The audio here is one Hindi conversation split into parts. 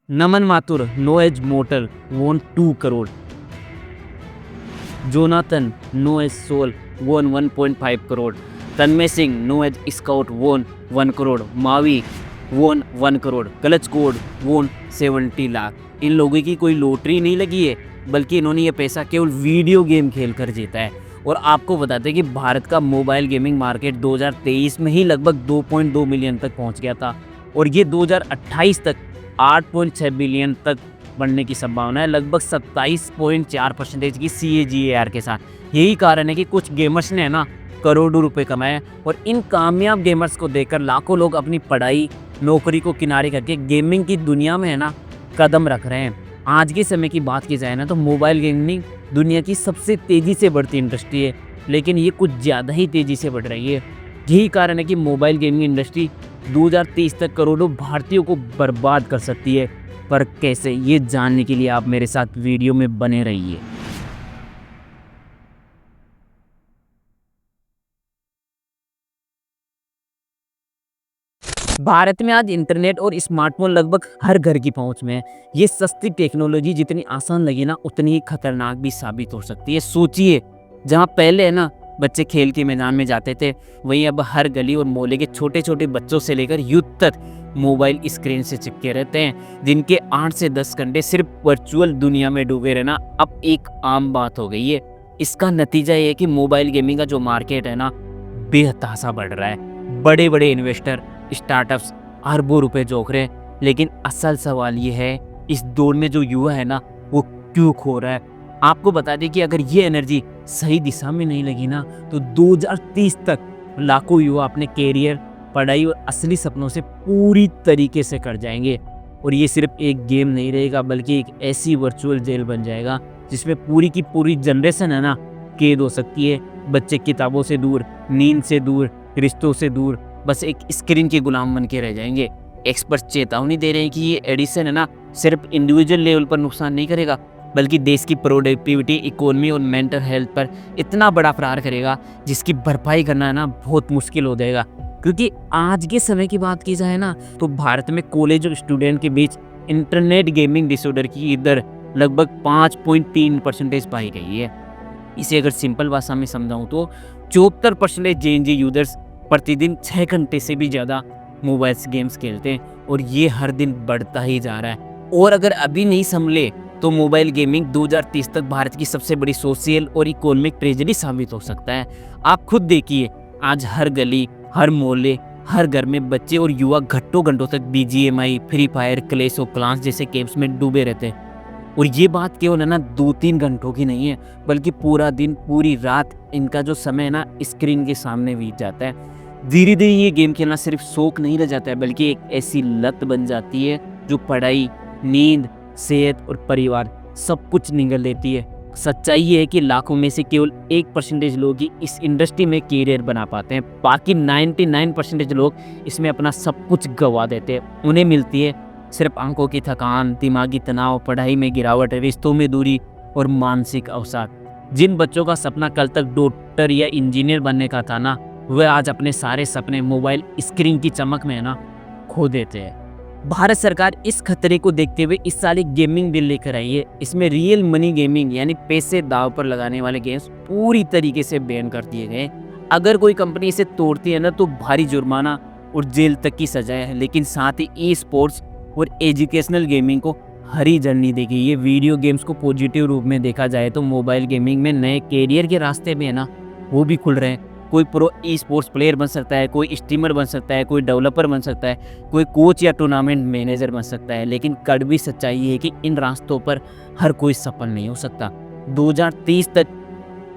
नमन Mathur known as Mortal won 2 crore. Jonathan known as Soul won 1.5 crore. Tanmay Singh known as Scout won 1 crore. Mavi वोन 1 करोड़। क्लच कोड वोन 70 लाख। इन लोगों की कोई लॉटरी नहीं लगी है, बल्कि इन्होंने ये पैसा केवल वीडियो गेम खेल कर जीता है। और आपको बताते हैं कि भारत का मोबाइल गेमिंग मार्केट 2023 में ही लगभग 2.2 मिलियन तक पहुंच गया था, और ये 2028 तक 8.6 बिलियन तक बढ़ने की संभावना है, लगभग 27.4% की CAGR के साथ। यही कारण है कि कुछ गेमर्स ने ना करोड़ों रुपए कमाए, और इन कामयाब गेमर्स को देखकर लाखों लोग अपनी पढ़ाई नौकरी को किनारे करके गेमिंग की दुनिया में है ना कदम रख रहे हैं। आज के समय की बात की जाए ना तो मोबाइल गेमिंग दुनिया की सबसे तेज़ी से बढ़ती इंडस्ट्री है, लेकिन ये कुछ ज़्यादा ही तेज़ी से बढ़ रही है। यही कारण है कि मोबाइल गेमिंग इंडस्ट्री 2030 तक करोड़ों भारतीयों को बर्बाद कर सकती है। पर कैसे, ये जानने के लिए आप मेरे साथ वीडियो में बने रहिए। भारत में आज इंटरनेट और स्मार्टफोन लगभग हर घर की पहुंच में है। ये सस्ती टेक्नोलॉजी जितनी आसान लगी ना, उतनी ही खतरनाक भी साबित हो सकती है। सोचिए, जहां पहले है ना बच्चे खेल के मैदान में जाते थे, वहीं अब हर गली और मोहल्ले के छोटे छोटे बच्चों से लेकर यूथ तक मोबाइल स्क्रीन से चिपके रहते हैं। दिन के 8 से 10 घंटे सिर्फ वर्चुअल दुनिया में डूबे रहना अब एक आम बात हो गई है। इसका नतीजा ये है कि मोबाइल गेमिंग का जो मार्केट है ना, बेतहाशा बढ़ रहा है। बड़े बड़े इन्वेस्टर, स्टार्टअप्स अरबों रुपए झोंक रहे हैं, लेकिन असल सवाल ये है, इस दौर में जो युवा है ना, वो क्यों खो रहा है। आपको बता दें कि अगर ये एनर्जी सही दिशा में नहीं लगी ना, तो 2030 तक लाखों युवा अपने कैरियर, पढ़ाई और असली सपनों से पूरी तरीके से कट जाएंगे। और ये सिर्फ एक गेम नहीं रहेगा, बल्कि एक ऐसी वर्चुअल जेल बन जाएगा जिसमें पूरी की पूरी जनरेशन है ना कैद हो सकती है। बच्चे किताबों से दूर, नींद से दूर, रिश्तों से दूर, बस एक स्क्रीन के गुलाम बन के रह जाएंगे। एक्सपर्ट चेतावनी दे रहे हैं कि ये एडिशन है ना सिर्फ इंडिविजुअल लेवल पर नुकसान नहीं करेगा, बल्कि देश की प्रोडक्टिविटी, इकोनॉमी और मेंटल हेल्थ पर इतना बड़ा प्रहार करेगा जिसकी भरपाई करना है ना बहुत मुश्किल हो जाएगा। क्योंकि आज के समय की बात की जाए ना, तो भारत में कॉलेज और स्टूडेंट के बीच इंटरनेट गेमिंग डिसऑर्डर की दर लगभग 5.3% पाई गई है। इसे अगर सिंपल भाषा में समझाऊं तो 74% जेएनजी यूजर्स प्रतिदिन 6 घंटे से भी ज़्यादा मोबाइल गेम्स खेलते हैं, और ये हर दिन बढ़ता ही जा रहा है। और अगर अभी नहीं संभले तो मोबाइल गेमिंग 2030 तक भारत की सबसे बड़ी सोशल और इकोनॉमिक ट्रेजेडी साबित हो सकता है। आप खुद देखिए, आज हर गली, हर मोहल्ले, हर घर में बच्चे और युवा घंटों घंटों तक BGMI, Free Fire, Clash of Clans जैसे गेम्स में डूबे रहते हैं। और ये बात केवल है ना 2-3 घंटों की नहीं है, बल्कि पूरा दिन, पूरी रात इनका जो समय है ना स्क्रीन के सामने बीत जाता है। धीरे धीरे ये गेम खेलना सिर्फ शौक नहीं रह जाता है, बल्कि एक ऐसी लत बन जाती है जो पढ़ाई, नींद, सेहत और परिवार सब कुछ निगल लेती है। सच्चाई ये है कि लाखों में से केवल 1% लोग ही इस इंडस्ट्री में कैरियर बना पाते हैं। बाकी 99% लोग इसमें अपना सब कुछ गंवा देते हैं। उन्हें मिलती है सिर्फ आंखों की थकान, दिमागी तनाव, पढ़ाई में गिरावट, रिश्तों में दूरी और मानसिक अवसाद। जिन बच्चों का सपना कल तक डॉक्टर या इंजीनियर बनने का था ना, वह आज अपने सारे सपने मोबाइल स्क्रीन की चमक में है ना खो देते हैं। भारत सरकार इस खतरे को देखते हुए इस साल एक गेमिंग बिल लेकर आई है। इसमें रियल मनी गेमिंग यानी पैसे दांव पर लगाने वाले गेम्स पूरी तरीके से बैन कर दिए गए। अगर कोई कंपनी इसे तोड़ती है ना, तो भारी जुर्माना और जेल तक की सजा है, लेकिन साथ ही ई स्पोर्ट्स और एजुकेशनल गेमिंग को हरी झंडी देगी। ये वीडियो गेम्स को पॉजिटिव रूप में देखा जाए तो मोबाइल गेमिंग में नए कैरियर के रास्ते भी है ना वो भी खुल रहे हैं। कोई प्रो ई स्पोर्ट्स प्लेयर बन सकता है, कोई स्ट्रीमर बन सकता है, कोई डेवलपर बन सकता है, कोई कोच या टूर्नामेंट मैनेजर बन सकता है। लेकिन कड़वी सच्चाई ये है कि इन रास्तों पर हर कोई सफल नहीं हो सकता। 2030 तक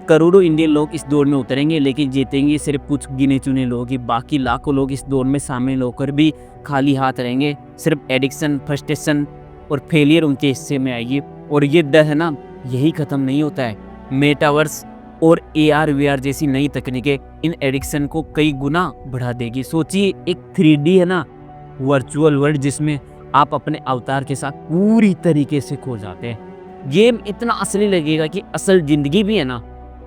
करोड़ों इंडियन लोग इस दौड़ में उतरेंगे, लेकिन जीतेंगे सिर्फ कुछ गिने चुने लोग ही। बाकी लाखों लोग इस दौड़ में शामिल होकर भी खाली हाथ रहेंगे। सिर्फ एडिक्शन, फ्रस्ट्रेशन और फेलियर उनके हिस्से में आएगी। और ये डर है ना, यही ख़त्म नहीं होता है। मेटावर्स और AR VR जैसी नई तकनीकें इन एडिक्शन को कई गुना बढ़ा देगी। सोचिए, एक 3D है ना वर्चुअल वर्ल्ड जिसमें आप अपने अवतार के साथ पूरी तरीके से खो जाते हैं। गेम इतना असली लगेगा कि असल जिंदगी भी है ना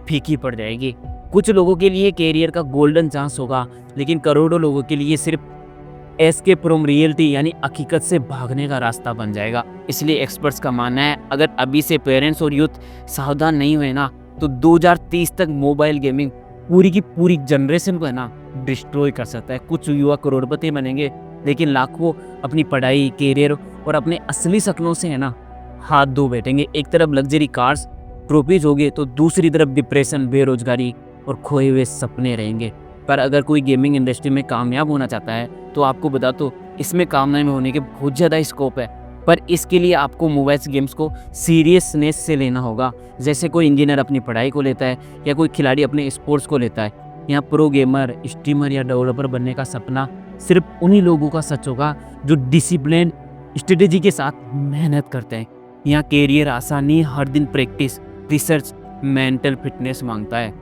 फीकी पड़ जाएगी। कुछ लोगों के लिए कैरियर का गोल्डन चांस होगा, लेकिन करोड़ों लोगों के लिए सिर्फ एस्केप फ्रॉम रियलिटी यानी हकीकत से भागने का रास्ता बन जाएगा। इसलिए एक्सपर्ट्स का मानना है अगर अभी से पेरेंट्स और यूथ सावधान नहीं हुए ना तो 2030 तक मोबाइल गेमिंग पूरी की पूरी जनरेशन को है ना डिस्ट्रॉय कर सकता है। कुछ युवा करोड़पति बनेंगे लेकिन लाखों अपनी पढ़ाई, करियर और अपने असली सपनों से है ना हाथ धो बैठेंगे। एक तरफ लग्जरी कार्स, ट्रॉफीज होंगे तो दूसरी तरफ डिप्रेशन, बेरोजगारी और खोए हुए सपने रहेंगे। पर अगर कोई गेमिंग इंडस्ट्री में कामयाब होना चाहता है तो आपको बता तो इसमें कामयाब होने के बहुत ज़्यादा स्कोप है। पर इसके लिए आपको मोबाइल गेम्स को सीरियसनेस से लेना होगा। जैसे कोई इंजीनियर अपनी पढ़ाई को लेता है या कोई खिलाड़ी अपने स्पोर्ट्स को लेता है। यहाँ प्रो गेमर, स्ट्रीमर या डेवलपर बनने का सपना सिर्फ उन्हीं लोगों का सच होगा जो डिसिप्लिन, स्ट्रेटेजी के साथ मेहनत करते हैं। यहाँ कैरियर आसानी, हर दिन प्रैक्टिस, रिसर्च, मेंटल फिटनेस मांगता है।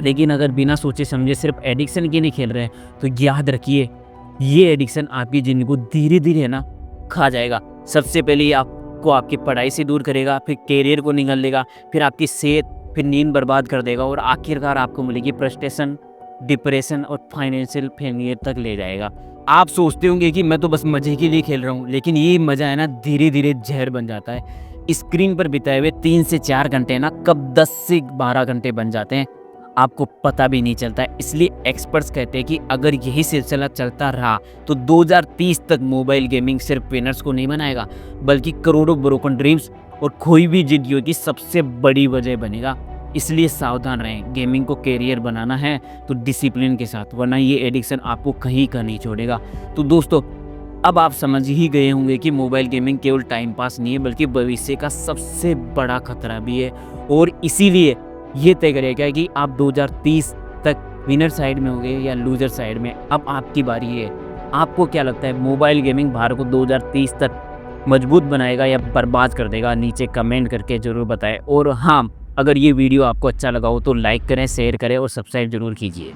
लेकिन अगर बिना सोचे समझे सिर्फ एडिक्शन के लिए खेल रहे हैं तो याद रखिए ये एडिक्शन आपकी ज़िंदगी को धीरे धीरे है ना खा जाएगा। सबसे पहले ये आपको आपकी पढ़ाई से दूर करेगा, फिर कैरियर को निगल लेगा, फिर आपकी सेहत, फिर नींद बर्बाद कर देगा और आखिरकार आपको मिलेगी फ्रस्ट्रेशन, डिप्रेशन और फाइनेंशियल फेलियर तक ले जाएगा। आप सोचते होंगे कि मैं तो बस मज़े के लिए खेल रहा हूँ, लेकिन ये मज़ा है ना धीरे धीरे जहर बन जाता है। स्क्रीन पर बिताए हुए 3 से 4 घंटे ना कब 10 से 12 घंटे बन जाते हैं आपको पता भी नहीं चलता है। इसलिए एक्सपर्ट्स कहते हैं कि अगर यही सिलसिला चलता रहा तो 2030 तक मोबाइल गेमिंग सिर्फ विनर्स को नहीं बनाएगा बल्कि करोड़ों ब्रोकन ड्रीम्स और खोई भी जिंदगियों की सबसे बड़ी वजह बनेगा। इसलिए सावधान रहें, गेमिंग को कैरियर बनाना है तो डिसिप्लिन के साथ, वरना ये एडिक्शन आपको कहीं का नहीं छोड़ेगा। तो दोस्तों अब आप समझ ही गए होंगे कि मोबाइल गेमिंग केवल टाइम पास नहीं है बल्कि भविष्य का सबसे बड़ा खतरा भी है। और इसीलिए ये तय करेगा कि आप 2030 तक विनर साइड में होंगे या लूजर साइड में। अब आपकी बारी है। आपको क्या लगता है मोबाइल गेमिंग भारत को 2030 तक मजबूत बनाएगा या बर्बाद कर देगा? नीचे कमेंट करके ज़रूर बताएं। और हाँ, अगर ये वीडियो आपको अच्छा लगा हो तो लाइक करें, शेयर करें और सब्सक्राइब जरूर कीजिए।